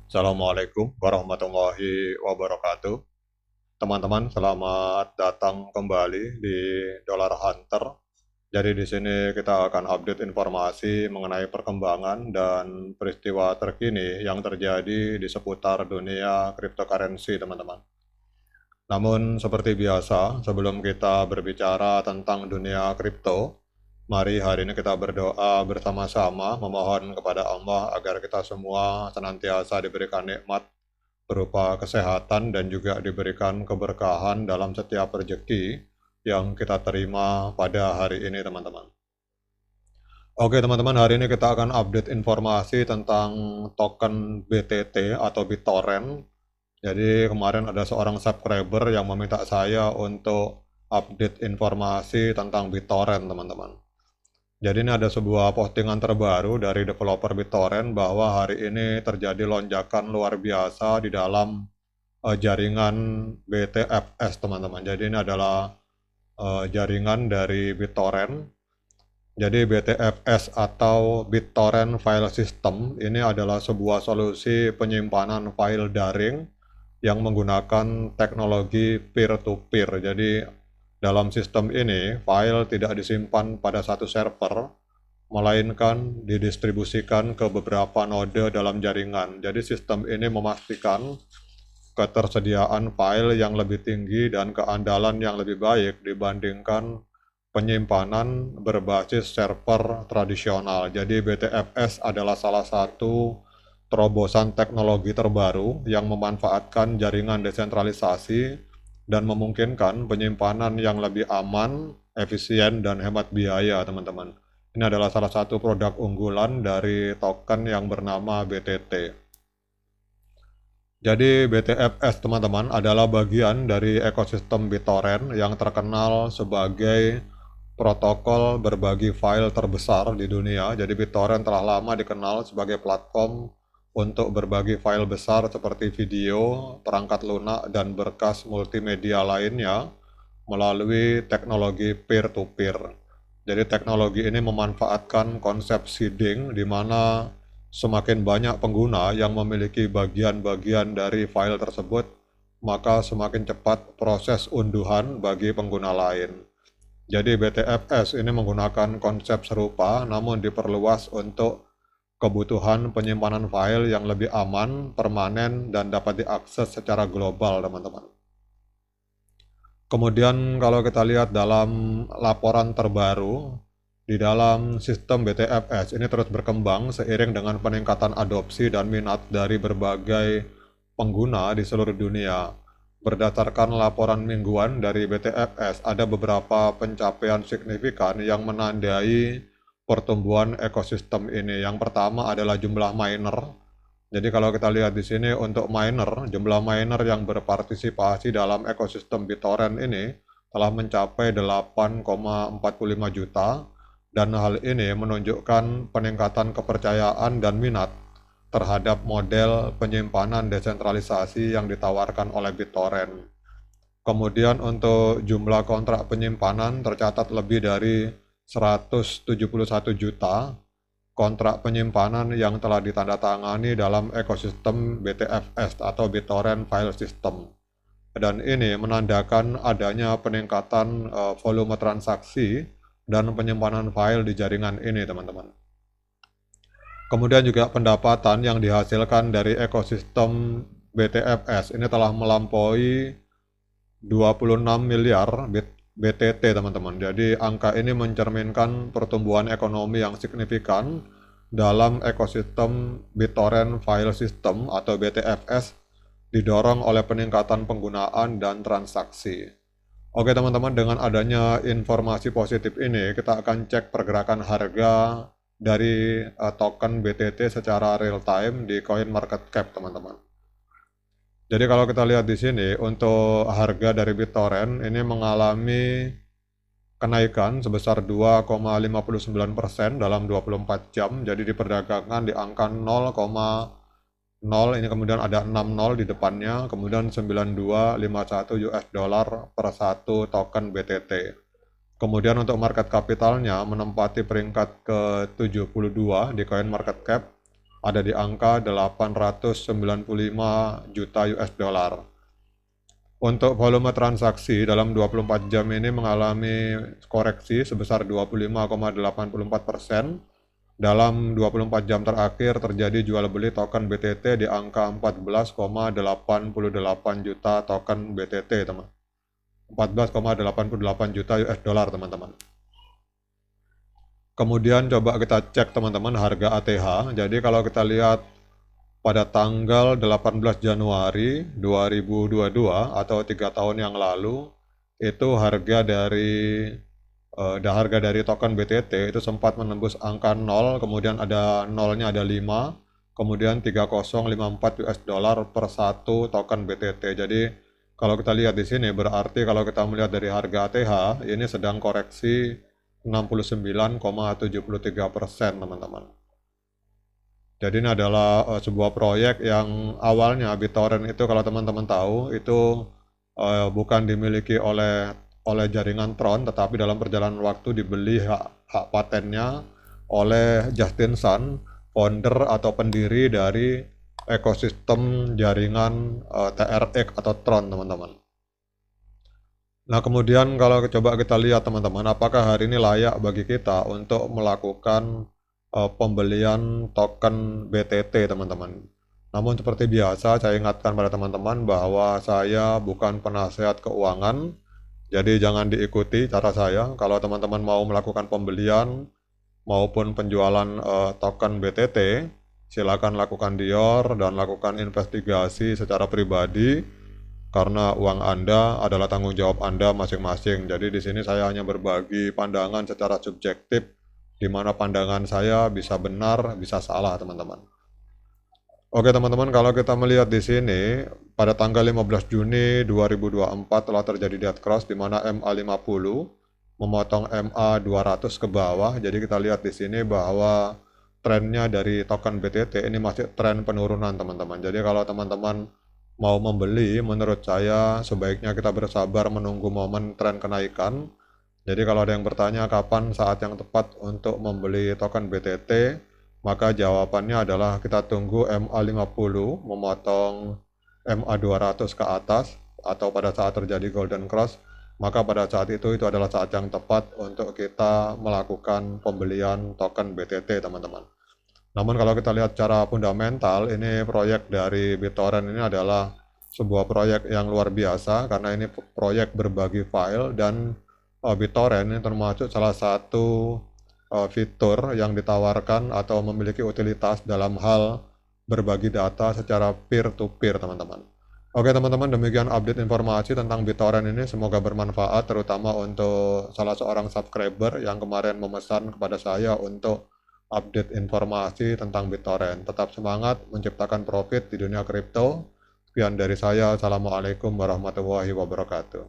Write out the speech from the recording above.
Assalamualaikum warahmatullahi wabarakatuh. Teman-teman, selamat datang kembali di Dollar Hunter. Jadi di sini kita akan update informasi mengenai perkembangan dan peristiwa terkini yang terjadi di seputar dunia cryptocurrency, teman-teman. Namun seperti biasa, sebelum kita berbicara tentang dunia kripto, mari hari ini kita berdoa bersama-sama memohon kepada Allah agar kita semua senantiasa diberikan nikmat berupa kesehatan dan juga diberikan keberkahan dalam setiap rezeki yang kita terima pada hari ini, teman-teman. Oke, teman-teman, hari ini kita akan update informasi tentang token BTT atau BitTorrent. Jadi kemarin ada seorang subscriber yang meminta saya untuk update informasi tentang BitTorrent, teman-teman. Jadi ini ada sebuah postingan terbaru dari developer BitTorrent bahwa hari ini terjadi lonjakan luar biasa di dalam jaringan BTFS, teman-teman. Jadi ini adalah jaringan dari BitTorrent. Jadi BTFS atau BitTorrent File System ini adalah sebuah solusi penyimpanan file daring yang menggunakan teknologi peer-to-peer. Jadi dalam sistem ini, file tidak disimpan pada satu server, melainkan didistribusikan ke beberapa node dalam jaringan. Jadi sistem ini memastikan ketersediaan file yang lebih tinggi dan keandalan yang lebih baik dibandingkan penyimpanan berbasis server tradisional. Jadi BTFS adalah salah satu terobosan teknologi terbaru yang memanfaatkan jaringan desentralisasi dan memungkinkan penyimpanan yang lebih aman, efisien, dan hemat biaya, teman-teman. Ini adalah salah satu produk unggulan dari token yang bernama BTT. Jadi BTFS, teman-teman, adalah bagian dari ekosistem BitTorrent yang terkenal sebagai protokol berbagi file terbesar di dunia. Jadi BitTorrent telah lama dikenal sebagai platform untuk berbagi file besar seperti video, perangkat lunak, dan berkas multimedia lainnya melalui teknologi peer-to-peer. Jadi teknologi ini memanfaatkan konsep seeding di mana semakin banyak pengguna yang memiliki bagian-bagian dari file tersebut, maka semakin cepat proses unduhan bagi pengguna lain. Jadi BTFS ini menggunakan konsep serupa namun diperluas untuk kebutuhan penyimpanan file yang lebih aman, permanen, dan dapat diakses secara global, teman-teman. Kemudian kalau kita lihat dalam laporan terbaru, di dalam sistem BTFS ini terus berkembang seiring dengan peningkatan adopsi dan minat dari berbagai pengguna di seluruh dunia. Berdasarkan laporan mingguan dari BTFS, ada beberapa pencapaian signifikan yang menandai pertumbuhan ekosistem ini. Yang pertama adalah jumlah miner. Jadi kalau kita lihat di sini untuk miner, jumlah miner yang berpartisipasi dalam ekosistem BitTorrent ini telah mencapai 8,45 juta dan hal ini menunjukkan peningkatan kepercayaan dan minat terhadap model penyimpanan desentralisasi yang ditawarkan oleh BitTorrent. Kemudian untuk jumlah kontrak penyimpanan tercatat lebih dari 171 juta kontrak penyimpanan yang telah ditandatangani dalam ekosistem BTFS atau BitTorrent File System. Dan ini menandakan adanya peningkatan volume transaksi dan penyimpanan file di jaringan ini, teman-teman. Kemudian juga pendapatan yang dihasilkan dari ekosistem BTFS ini telah melampaui 26 miliar BTT, teman-teman. Jadi angka ini mencerminkan pertumbuhan ekonomi yang signifikan dalam ekosistem BitTorrent File System atau BTFS didorong oleh peningkatan penggunaan dan transaksi. Oke, teman-teman, dengan adanya informasi positif ini, kita akan cek pergerakan harga dari token BTT secara real time di CoinMarketCap, teman-teman. Jadi kalau kita lihat di sini untuk harga dari BitTorrent ini mengalami kenaikan sebesar 2,59% dalam 24 jam. Jadi diperdagangkan di angka 0,0, ini kemudian ada 60 di depannya, kemudian 9251 US dollar per satu token BTT. Kemudian untuk market capitalnya menempati peringkat ke-72 di CoinMarketCap ada di angka 895 juta US dollar. Untuk volume transaksi dalam 24 jam ini mengalami koreksi sebesar 25,84%. Dalam 24 jam terakhir terjadi jual beli token BTT di angka 14,88 juta token BTT, teman. 14,88 juta US dollar, teman-teman. Kemudian coba kita cek, teman-teman, harga ATH. Jadi kalau kita lihat pada tanggal 18 Januari 2022 atau 3 tahun yang lalu, itu harga dari token BTT itu sempat menembus angka 0, kemudian ada nolnya ada 5, kemudian 3054 US dollar per satu token BTT. Jadi kalau kita lihat di sini berarti kalau kita melihat dari harga ATH ini sedang koreksi 69,73%, teman-teman. Jadi ini adalah sebuah proyek yang awalnya BitTorrent itu kalau teman-teman tahu itu bukan dimiliki oleh jaringan Tron, tetapi dalam perjalanan waktu dibeli hak patennya oleh Justin Sun, founder atau pendiri dari ekosistem jaringan TRX atau Tron, teman-teman. Nah, kemudian kalau coba kita lihat, teman-teman, apakah hari ini layak bagi kita untuk melakukan pembelian token BTT, teman-teman. Namun seperti biasa saya ingatkan pada teman-teman bahwa saya bukan penasehat keuangan, jadi jangan diikuti cara saya. Kalau teman-teman mau melakukan pembelian maupun penjualan token BTT, silakan lakukan Dior dan lakukan investigasi secara pribadi karena uang Anda adalah tanggung jawab Anda masing-masing. Jadi di sini saya hanya berbagi pandangan secara subjektif, di mana pandangan saya bisa benar, bisa salah, teman-teman. Oke, teman-teman, kalau kita melihat di sini pada tanggal 15 Juni 2024 telah terjadi dead cross di mana MA50 memotong MA200 ke bawah. Jadi kita lihat di sini bahwa trennya dari token BTT ini masih tren penurunan, teman-teman. Jadi kalau teman-teman mau membeli, menurut saya sebaiknya kita bersabar menunggu momen tren kenaikan. Jadi kalau ada yang bertanya kapan saat yang tepat untuk membeli token BTT, maka jawabannya adalah kita tunggu MA50 memotong MA200 ke atas atau pada saat terjadi golden cross, maka pada saat itu adalah saat yang tepat untuk kita melakukan pembelian token BTT, teman-teman. Namun kalau kita lihat secara fundamental, ini proyek dari BitTorrent ini adalah sebuah proyek yang luar biasa karena ini proyek berbagi file dan BitTorrent ini termasuk salah satu fitur yang ditawarkan atau memiliki utilitas dalam hal berbagi data secara peer-to-peer, teman-teman. Oke, teman-teman, demikian update informasi tentang BitTorrent ini. Semoga bermanfaat, terutama untuk salah seorang subscriber yang kemarin memesan kepada saya untuk update informasi tentang BitTorrent. Tetap semangat menciptakan profit di dunia kripto. Sekian dari saya. Assalamualaikum warahmatullahi wabarakatuh.